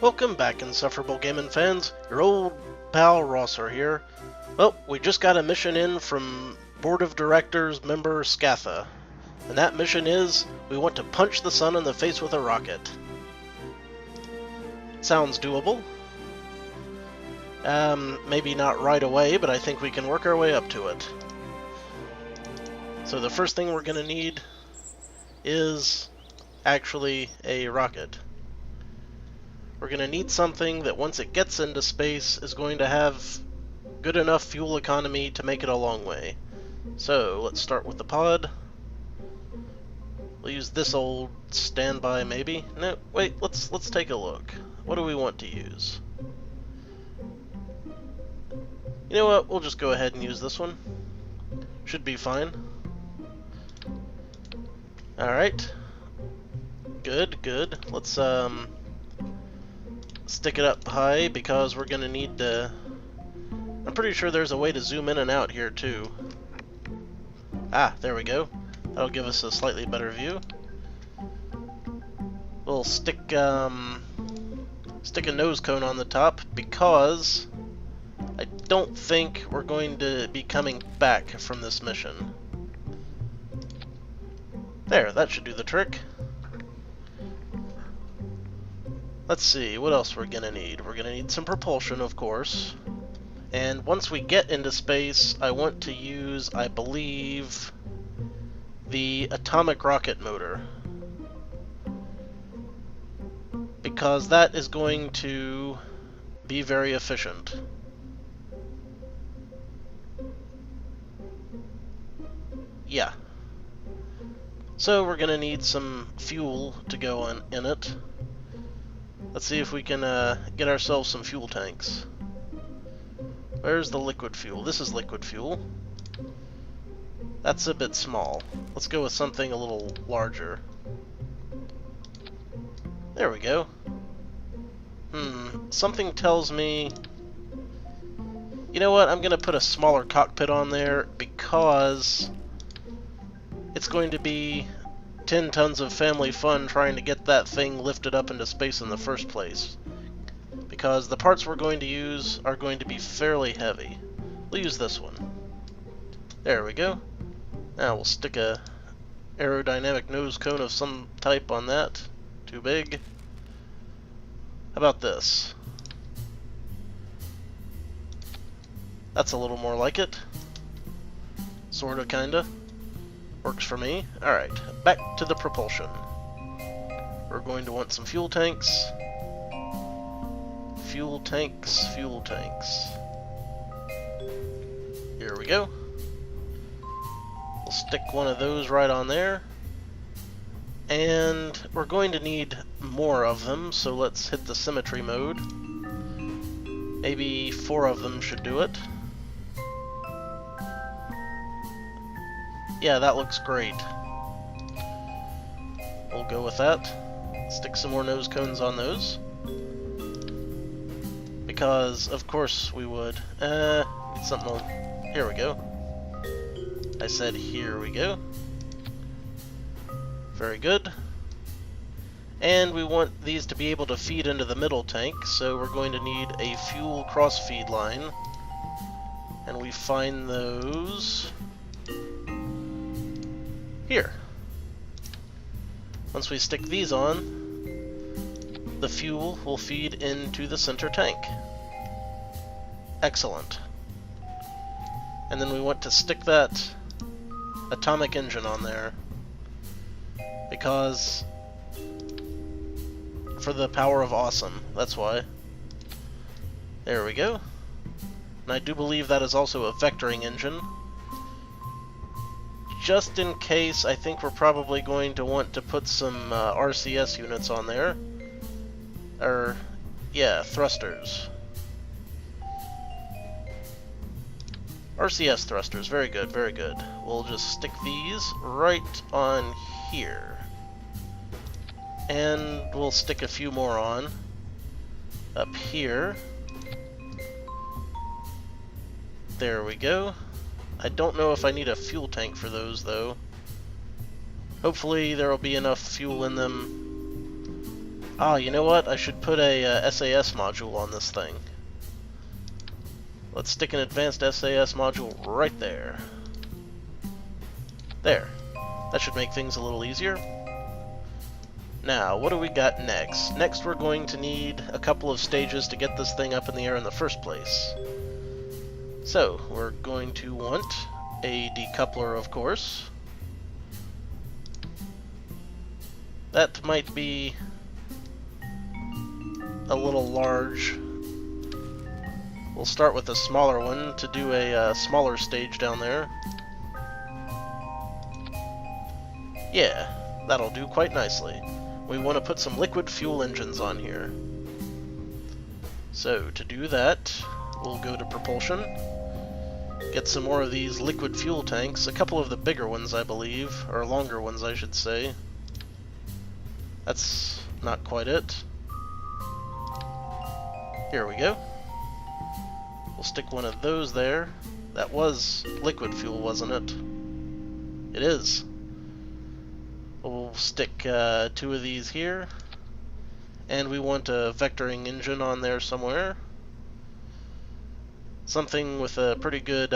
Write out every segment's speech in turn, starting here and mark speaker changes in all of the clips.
Speaker 1: Welcome back, insufferable gaming fans. Your old pal Rosser here. Well, we just got a mission in from Board of Directors member Scatha. And that mission is, we want to punch the sun in the face with a rocket. Sounds doable. Maybe not right away, but I think we can work our way up to it. So the first thing we're going to need is actually a rocket. We're going to need something that once it gets into space is going to have good enough fuel economy to make it a long way. So let's start with the pod. We'll use this old standby maybe. No, wait, let's take a look. What do we want to use? You know what, we'll just go ahead and use this one. Should be fine. Alright. Good. Let's stick it up high because we're gonna need to... I'm pretty sure there's a way to zoom in and out here too. Ah, there we go. That'll give us a slightly better view. We'll stick a nose cone on the top because I don't think we're going to be coming back from this mission. There, that should do the trick. Let's see, what else we're gonna need? We're gonna need some propulsion, of course. And once we get into space, I want to use, I believe, the atomic rocket motor. Because that is going to be very efficient. Yeah. So we're gonna need some fuel to go in it. Let's see if we can get ourselves some fuel tanks. Where's the liquid fuel? This is liquid fuel. That's a bit small. Let's go with something a little larger. There we go. Something tells me... You know what? I'm going to put a smaller cockpit on there because it's going to be 10 tons of family fun trying to get that thing lifted up into space in the first place. Because the parts we're going to use are going to be fairly heavy. We'll use this one. There we go. Now we'll stick a aerodynamic nose cone of some type on that. Too big. How about this? That's a little more like it. Sorta, kinda. Works for me. Alright, back to the propulsion. We're going to want some fuel tanks. Fuel tanks. Here we go. We'll stick one of those right on there. And we're going to need more of them, so let's hit the symmetry mode. Maybe 4 of them should do it. Yeah, that looks great. We'll go with that. Stick some more nose cones on those. Because, of course, we would. Need something. Here we go. I said here we go. Very good. And we want these to be able to feed into the middle tank, so we're going to need a fuel cross-feed line. And we find those... here. Once we stick these on, the fuel will feed into the center tank. Excellent. And then we want to stick that atomic engine on there because for the power of awesome, that's why. There we go. And I do believe that is also a vectoring engine. Just in case, I think we're probably going to want to put some RCS units on there. Or, yeah, thrusters. RCS thrusters, very good. We'll just stick these right on here. And we'll stick a few more on up here. There we go. I don't know if I need a fuel tank for those, though. Hopefully there will be enough fuel in them Ah, you know what? I should put a SAS module on this thing. Let's stick an advanced SAS module right there. There. That should make things a little easier. Now, what do we got next? Next we're going to need a couple of stages to get this thing up in the air in the first place. So, we're going to want a decoupler, of course. That might be a little large. We'll start with a smaller one to do a smaller stage down there. Yeah, that'll do quite nicely. We want to put some liquid fuel engines on here. So, to do that, we'll go to propulsion, get some more of these liquid fuel tanks, a couple of the bigger ones, I believe, or longer ones, I should say. That's not quite it. Here we go. We'll stick one of those there. That was liquid fuel, wasn't it? It is. We'll stick 2 of these here. And we want a vectoring engine on there somewhere. Something with a pretty good,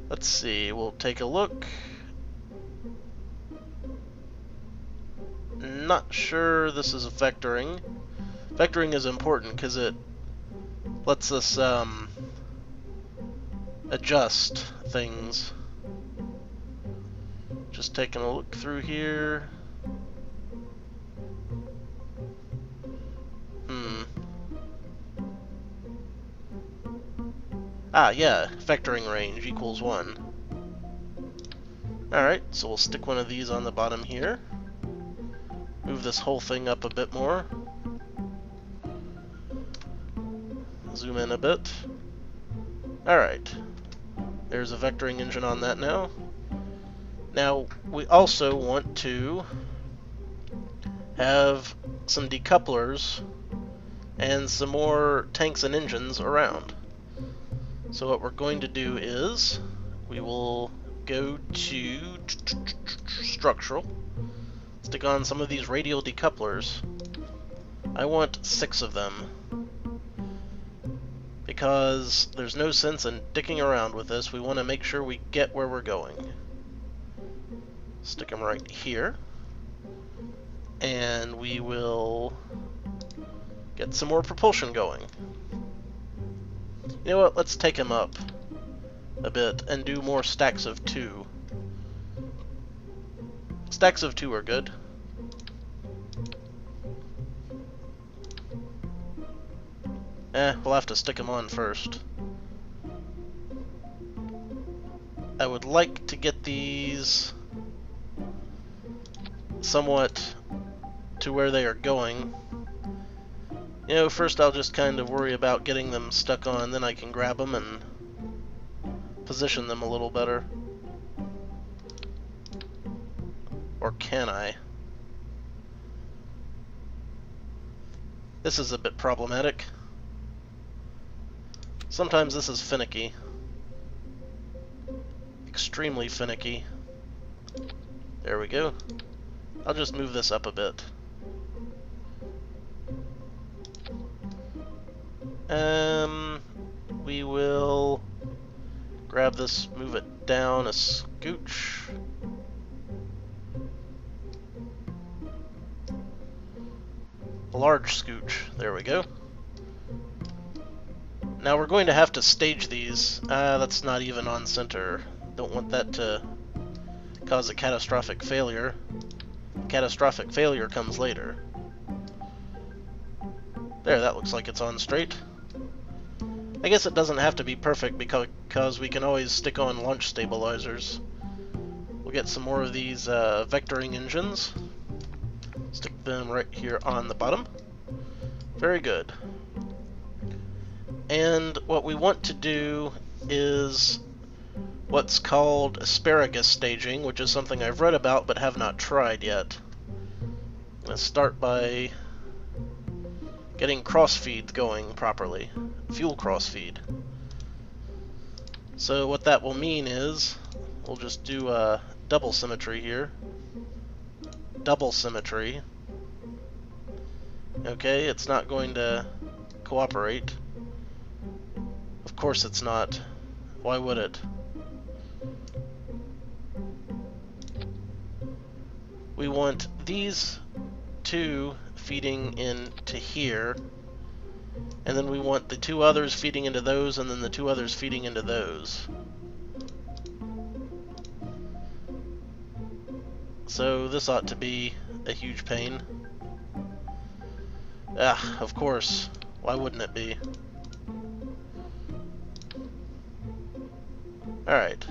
Speaker 1: let's see, we'll take a look. Not sure this is vectoring. Vectoring is important because it lets us adjust things. Just taking a look through here. Ah, yeah, vectoring range equals 1. Alright, so we'll stick one of these on the bottom here. Move this whole thing up a bit more. Zoom in a bit. Alright, there's a vectoring engine on that now. Now, we also want to have some decouplers and some more tanks and engines around. So what we're going to do is, we will go to structural, stick on some of these radial decouplers. I want 6 of them, because there's no sense in dicking around with this. We want to make sure we get where we're going. Stick them right here, and we will get some more propulsion going. You know what, let's take him up a bit and do more stacks of 2. Stacks of 2 are good. We'll have to stick him on first. I would like to get these somewhat to where they are going. You know, first I'll just kind of worry about getting them stuck on, then I can grab them and position them a little better. Or can I? This is a bit problematic. Sometimes this is finicky. Extremely finicky. There we go. I'll just move this up a bit. We will grab this, move it down a scooch. A large scooch. There we go. Now we're going to have to stage these. That's not even on center. Don't want that to cause a catastrophic failure. Catastrophic failure comes later. There, that looks like it's on straight. I guess it doesn't have to be perfect because we can always stick on launch stabilizers. We'll get some more of these vectoring engines. Stick them right here on the bottom. Very good. And what we want to do is what's called asparagus staging, which is something I've read about but have not tried yet. I'm going to start by getting crossfeed going properly. Fuel crossfeed. So what that will mean is we'll just do a double symmetry here. double symmetry. Okay, it's not going to cooperate. Of course it's not. Why would it? We want these two feeding into here, and then we want the two others feeding into those, and then the two others feeding into those. So this ought to be a huge pain. Ah, of course. Why wouldn't it be? Alright,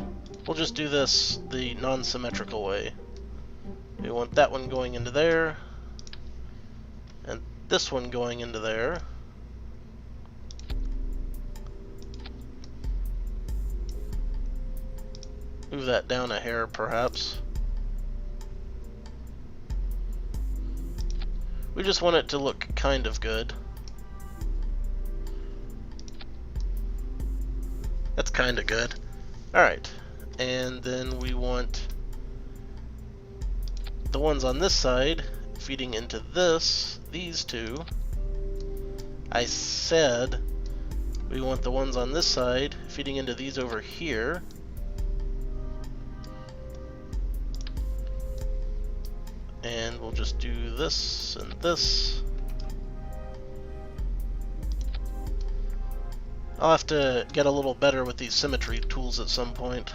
Speaker 1: we'll just do this the non-symmetrical way. We want that one going into there, and this one going into there. Move that down a hair, perhaps. We just want it to look kind of good. That's kind of good. Alright, and then we want the ones on this side feeding into these two. I said we want the ones on this side feeding into these over here. And we'll just do this and this. I'll have to get a little better with these symmetry tools at some point.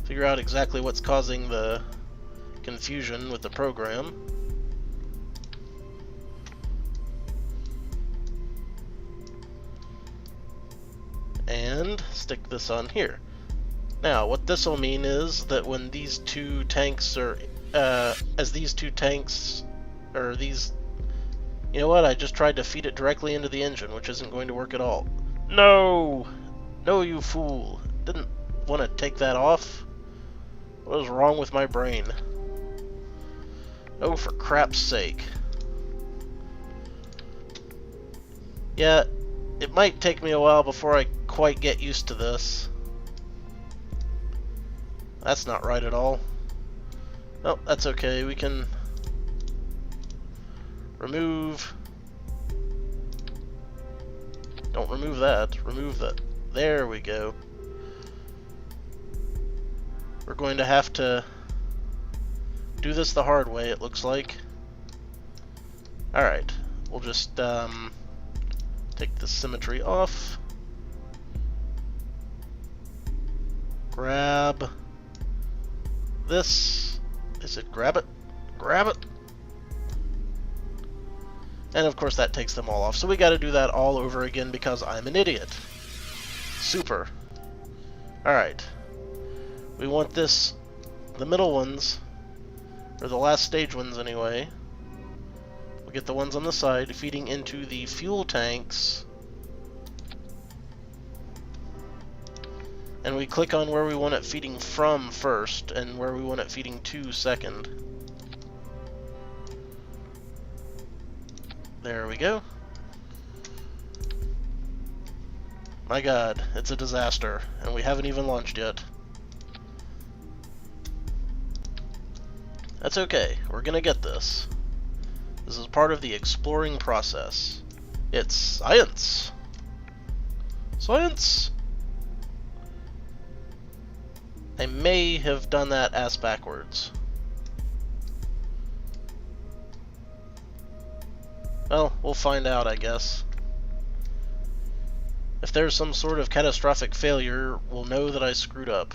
Speaker 1: Figure out exactly what's causing the confusion with the program. And stick this on here. Now, what this will mean is that when these two tanks are, as these two tanks, or these, you know what, I just tried to feed it directly into the engine, which isn't going to work at all. No! No, you fool. Didn't want to take that off. What is wrong with my brain? Oh, for crap's sake. Yeah, it might take me a while before I quite get used to this. That's not right at all. Oh, that's okay. We can remove... Don't remove that. Remove that. There we go. We're going to have to do this the hard way, it looks like. Alright. We'll just take the symmetry off. Grab this. Is it grab it? Grab it. And of course that takes them all off. So we got to do that all over again because I'm an idiot. Super. Alright. We want this, the middle ones, or the last stage ones anyway. We'll get the ones on the side feeding into the fuel tanks. And we click on where we want it feeding from first and where we want it feeding to second. There we go. My god, it's a disaster, and we haven't even launched yet. That's okay, we're gonna get this. This is part of the exploring process. It's science! Science! I may have done that ass backwards. Well, we'll find out, I guess. If there's some sort of catastrophic failure, we'll know that I screwed up.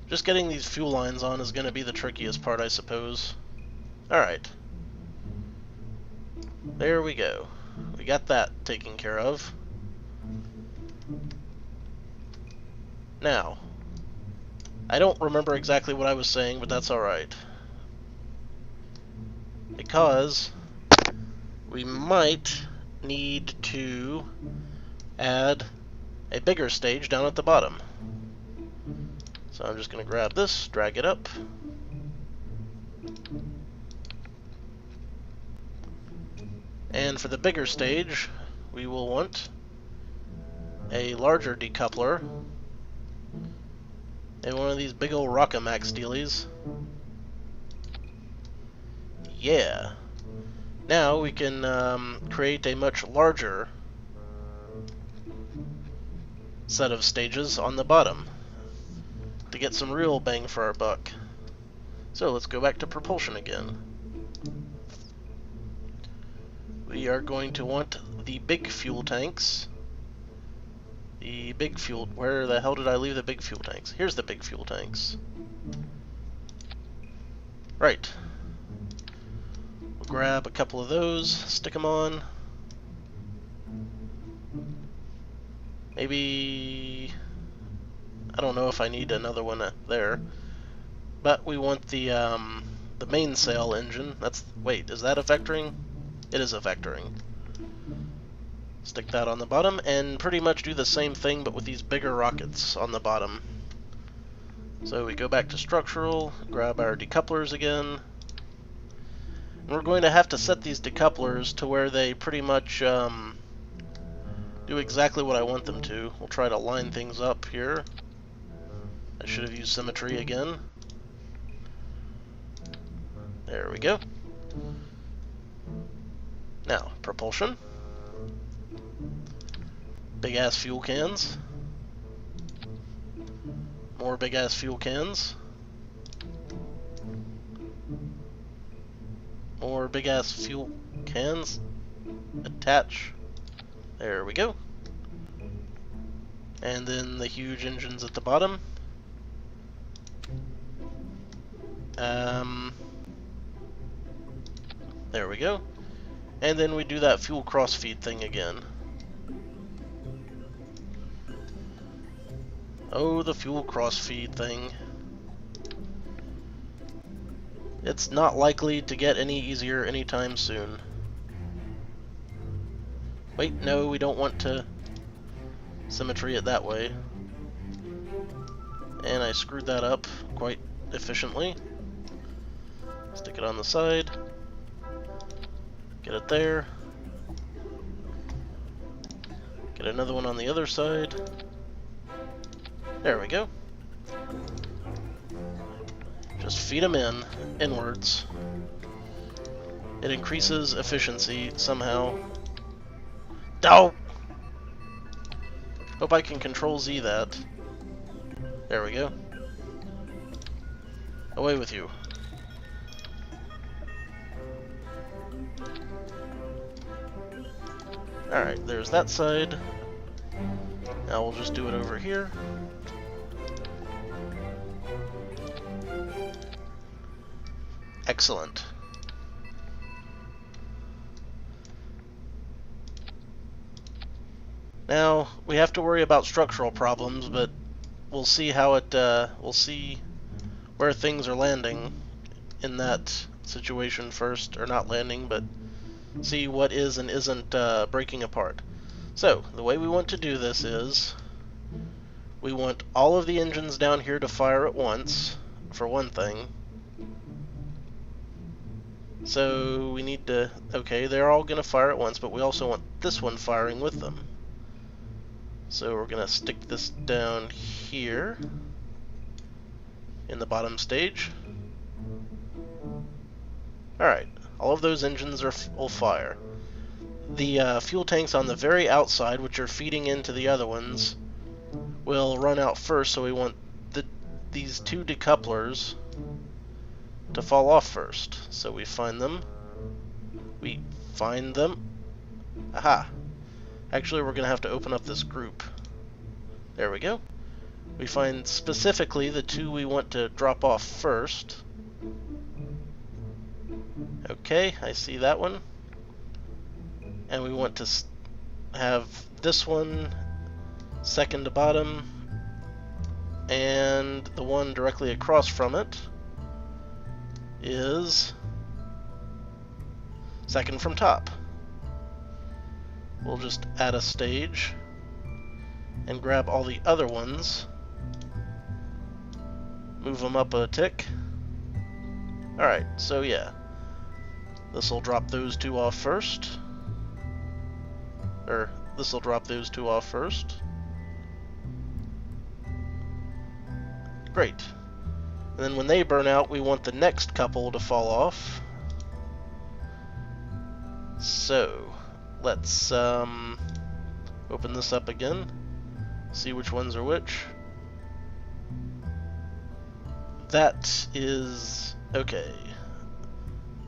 Speaker 1: Just getting these fuel lines on is going to be the trickiest part, I suppose. Alright. There we go. We got that taken care of. Now, I don't remember exactly what I was saying, but that's alright. Because we might need to add a bigger stage down at the bottom. So I'm just going to grab this, drag it up. And for the bigger stage, we will want a larger decoupler And one of these big old Rockamax dealies. Yeah. Now we can create a much larger set of stages on the bottom to get some real bang for our buck. So let's go back to propulsion again. We are going to want the big fuel tanks. The big fuel... Where the hell did I leave the big fuel tanks? Here's the big fuel tanks. Right. We'll grab a couple of those, stick them on. Maybe... I don't know if I need another one there. But we want the mainsail engine. That's... Wait, is that a vectoring? It is a vectoring. Stick that on the bottom, and pretty much do the same thing, but with these bigger rockets on the bottom. So we go back to structural, grab our decouplers again. And we're going to have to set these decouplers to where they pretty much do exactly what I want them to. We'll try to line things up here. I should have used symmetry again. There we go. Now, propulsion. Big ass fuel cans. More big ass fuel cans. More big ass fuel cans. Attach. There we go. And then the huge engines at the bottom. There we go. And then we do that fuel crossfeed thing again. Oh, the fuel crossfeed thing. It's not likely to get any easier anytime soon. Wait, no, we don't want to symmetry it that way. And I screwed that up quite efficiently. Stick it on the side. Get it there. Get another one on the other side. There we go. Just feed them inwards. It increases efficiency somehow. Oh! Hope I can Control Z that. There we go. Away with you. Alright, there's that side. Now we'll just do it over here. Excellent. Now we have to worry about structural problems, but we'll see how it. We'll see where things are landing in that situation first, or not landing, but see what is and isn't breaking apart. So the way we want to do this is we want all of the engines down here to fire at once, for one thing. So we need to, okay, they're all going to fire at once, but we also want this one firing with them. So we're going to stick this down here in the bottom stage. Alright, all of those engines will fire. The fuel tanks on the very outside, which are feeding into the other ones, will run out first, so we want these two decouplers to fall off first. So we find them. We find them. Aha! Actually, we're going to have to open up this group. There we go. We find specifically the two we want to drop off first. Okay, I see that one. And we want to have this one second to bottom, and the one directly across from it is second from top. We'll just add a stage and grab all the other ones, move them up a tick. Alright, so yeah, this will drop those two off first, or this will drop those two off first. Great. And then when they burn out, we want the next couple to fall off. So, let's open this up again, see which ones are which. That is okay.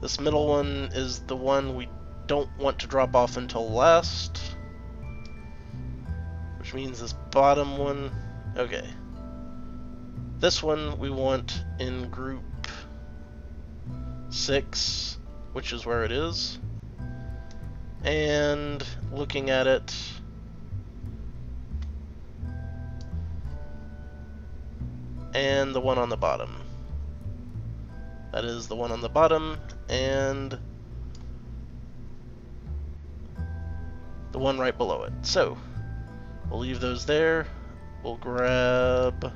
Speaker 1: This middle one is the one we don't want to drop off until last, which means this bottom one, okay. This one we want in group 6, which is where it is. And looking at it, and the one on the bottom. That is the one on the bottom, and the one right below it. So, we'll leave those there. We'll grab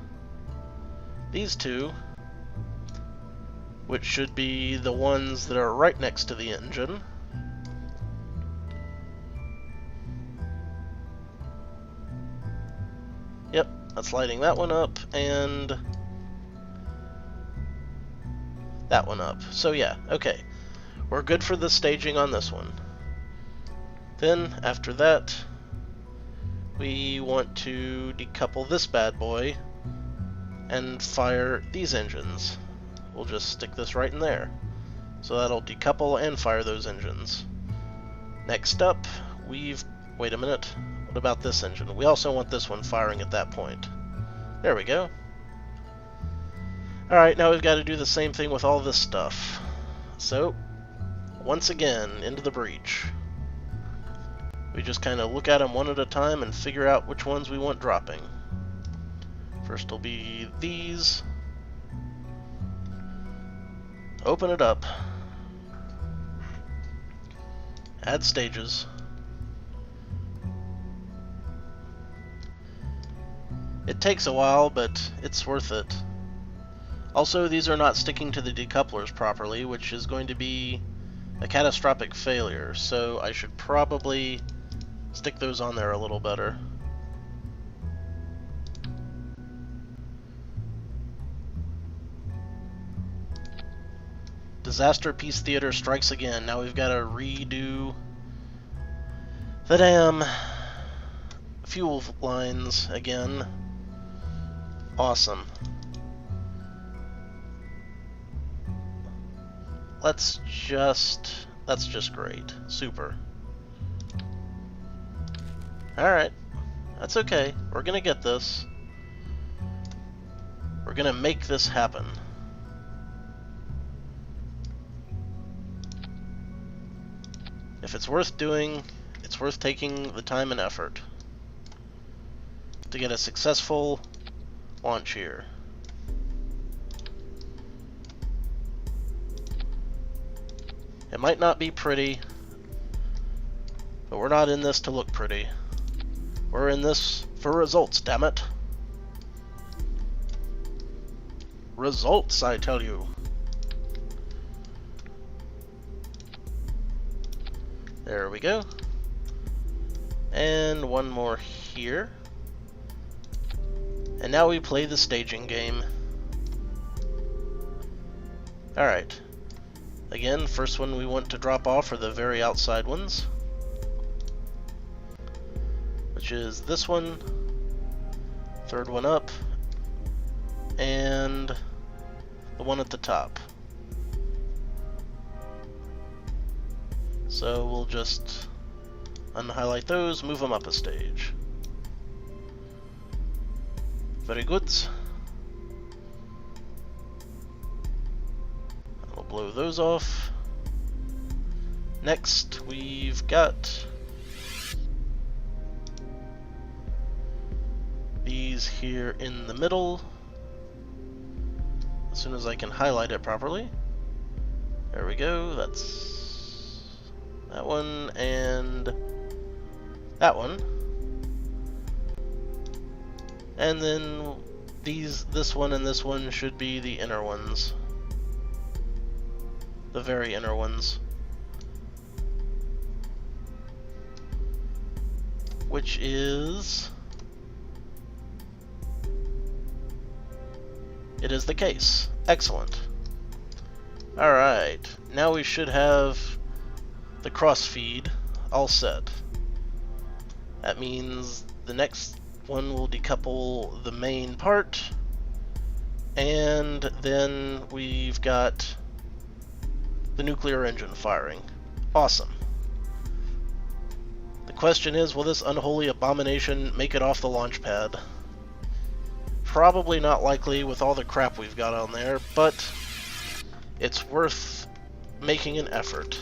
Speaker 1: these two, which should be the ones that are right next to the engine. Yep, that's lighting that one up, and that one up. So yeah, okay. We're good for the staging on this one. Then, after that, we want to decouple this bad boy and fire these engines. We'll just stick this right in there. So that'll decouple and fire those engines. Next up, wait a minute. What about this engine? We also want this one firing at that point. There we go. Alright, now we've got to do the same thing with all this stuff. So, once again, into the breach. We just kind of look at them one at a time and figure out which ones we want dropping. First will be these. Open it up. Add stages. It takes a while, but it's worth it. Also, these are not sticking to the decouplers properly, which is going to be a catastrophic failure, so I should probably stick those on there a little better. Disaster Peace Theater strikes again. Now we've got to redo the damn fuel lines again. Awesome. That's just great. Super. Alright. That's okay. We're gonna get this. We're gonna make this happen. If it's worth doing, it's worth taking the time and effort to get a successful launch here. It might not be pretty, but we're not in this to look pretty. We're in this for results, damn it. Results, I tell you. There we go. And one more here. And now we play the staging game. Alright. Again, first one we want to drop off are the very outside ones, which is this one, third one up, and the one at the top. So we'll just unhighlight those, move them up a stage. Very good. I'll blow those off. Next, we've got these here in the middle. As soon as I can highlight it properly. There we go. That's that one and that one. And then this one and this one should be the inner ones. The very inner ones. Which is It is the case. Excellent. Alright, now we should have the crossfeed all set. That means the next one will decouple the main part, and then we've got the nuclear engine firing. Awesome. The question is, will this unholy abomination make it off the launch pad? Probably not likely with all the crap we've got on there, but it's worth making an effort.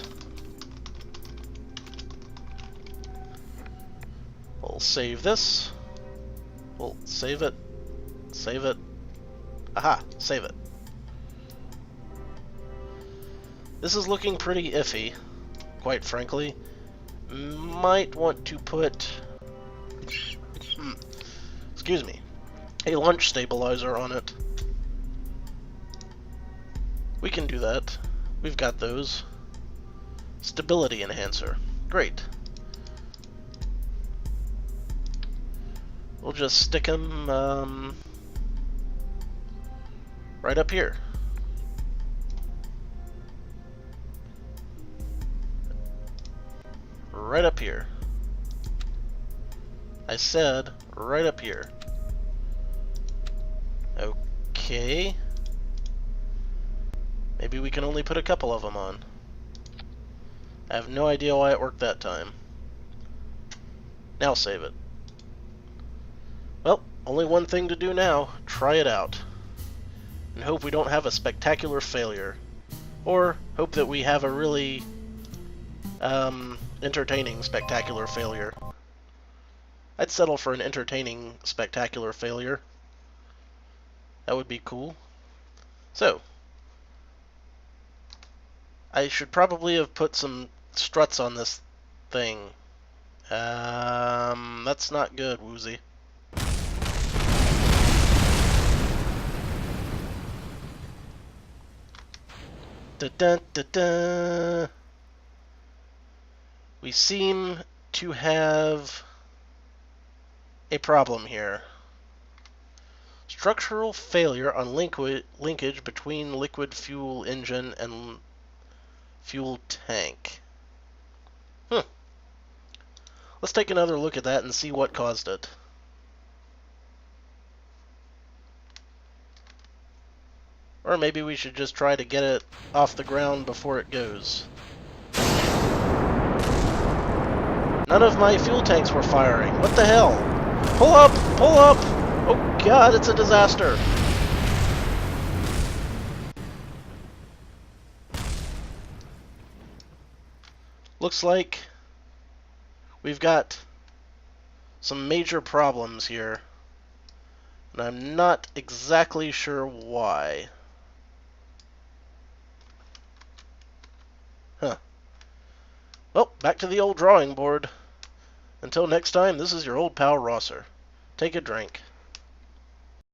Speaker 1: We'll save this. We'll save it. Save it. Aha! Save it. This is looking pretty iffy, quite frankly. Might want to put... excuse me. A launch stabilizer on it. We can do that. We've got those. Stability enhancer. Great. We'll just stick him right up here. Right up here. I said right up here. Okay. Maybe we can only put a couple of them on. I have no idea why it worked that time. Now save it. Well, only one thing to do now. Try it out. And hope we don't have a spectacular failure. Or hope that we have a really entertaining spectacular failure. I'd settle for an entertaining spectacular failure. That would be cool. So, I should probably have put some struts on this thing. That's not good, Woozy. Da-da-da-da. We seem to have a problem here. Structural failure on linkage between liquid fuel engine and fuel tank. Let's take another look at that and see what caused it. Or maybe we should just try to get it off the ground before it goes. None of my fuel tanks were firing. What the hell? Pull up! Pull up! Oh god, it's a disaster! Looks like we've got some major problems here. And I'm not exactly sure why. Huh. Well, back to the old drawing board. Until next time, this is your old pal Rosser. Take a drink.